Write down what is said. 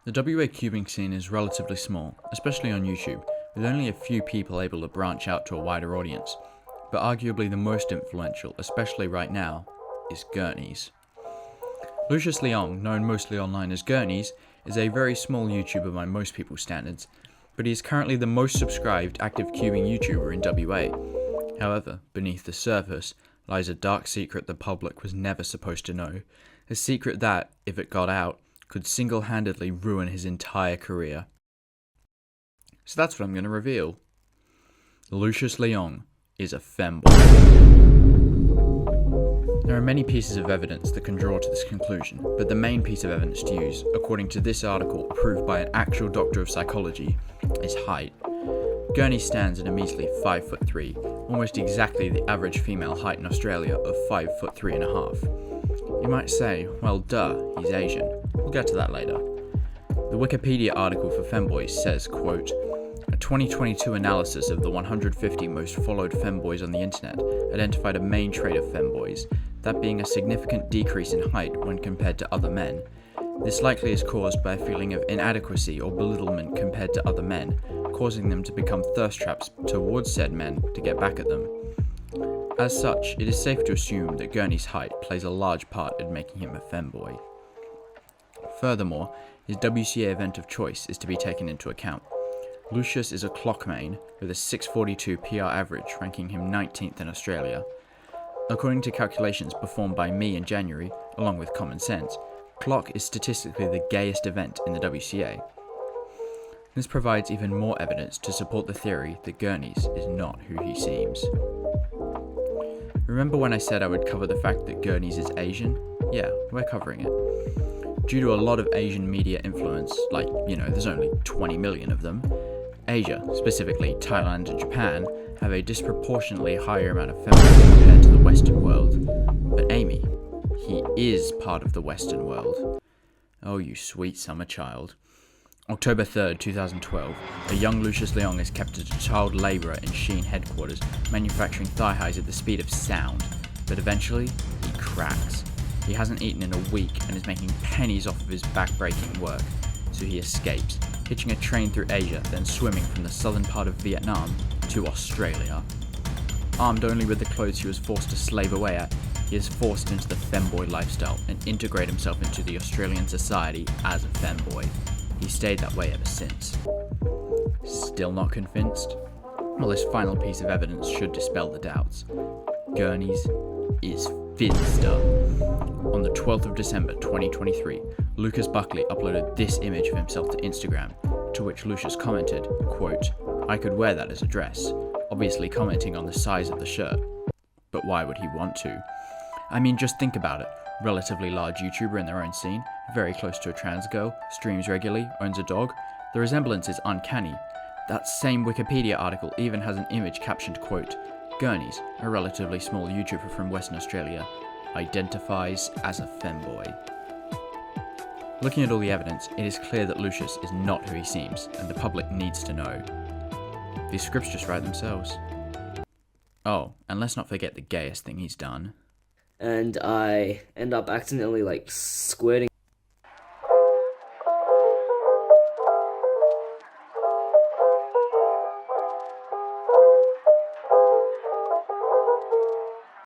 The WA cubing scene is relatively small, especially on YouTube, with only a few people able to branch out to a wider audience. But arguably the most influential, especially right now, is Gurneys. Lucius Leong, known mostly online as Gurneys, is a very small YouTuber by most people's standards, but he is currently the most subscribed active cubing YouTuber in WA. However, beneath the surface lies a dark secret the public was never supposed to know, a secret that, if it got out, could single-handedly ruin his entire career. So that's what I'm going to reveal. Lucius Leong is a femboy. There are many pieces of evidence that can draw to this conclusion, but the main piece of evidence to use, according to this article approved by an actual doctor of psychology, is height. Gurney stands at a measly 5'3", almost exactly the average female height in Australia of 5'3.5". You might say, well duh, he's Asian. We'll get to that later. The Wikipedia article for femboys says, quote, "A 2022 analysis of the 150 most followed femboys on the internet identified a main trait of femboys, that being a significant decrease in height when compared to other men. This likely is caused by a feeling of inadequacy or belittlement compared to other men, causing them to become thirst traps towards said men to get back at them. As such, it is safe to assume that Gurney's height plays a large part in making him a femboy. Furthermore, his WCA event of choice is to be taken into account. Lucius is a clock main with a 642 PR average, ranking him 19th in Australia. According to calculations performed by me in January, along with common sense, clock is statistically the gayest event in the WCA. This provides even more evidence to support the theory that Gurneys is not who he seems. Remember when I said I would cover the fact that Gurneys is Asian? Yeah, we're covering it. Due to a lot of Asian media influence, like, there's only 20 million of them, Asia, specifically Thailand and Japan, have a disproportionately higher amount of feminism compared to the Western world. But Amy, he is part of the Western world. Oh, you sweet summer child. October 3rd, 2012, a young Lucius Leong is kept as a child labourer in Shein headquarters, manufacturing thigh highs at the speed of sound. But eventually, he cracks. He hasn't eaten in a week and is making pennies off of his back-breaking work, so he escapes, hitching a train through Asia, then swimming from the southern part of Vietnam to Australia. Armed only with the clothes he was forced to slave away at, he is forced into the femboy lifestyle and integrate himself into the Australian society as a femboy. He stayed that way ever since. Still not convinced? Well, this final piece of evidence should dispel the doubts. Gurneys is Finster. On the 12th of December 2023, Lucas Buckley uploaded this image of himself to Instagram, to which Lucius commented, quote, "I could wear that as a dress," obviously commenting on the size of the shirt. But why would he want to? I mean, just think about it. Relatively large YouTuber in their own scene, very close to a trans girl, streams regularly, owns a dog. The resemblance is uncanny. That same Wikipedia article even has an image captioned, quote, "Gurneys, a relatively small YouTuber from Western Australia, identifies as a femboy." Looking at all the evidence, it is clear that Lucius is not who he seems, and the public needs to know. These scripts just write themselves. Oh, and let's not forget the gayest thing he's done. And I end up accidentally squirting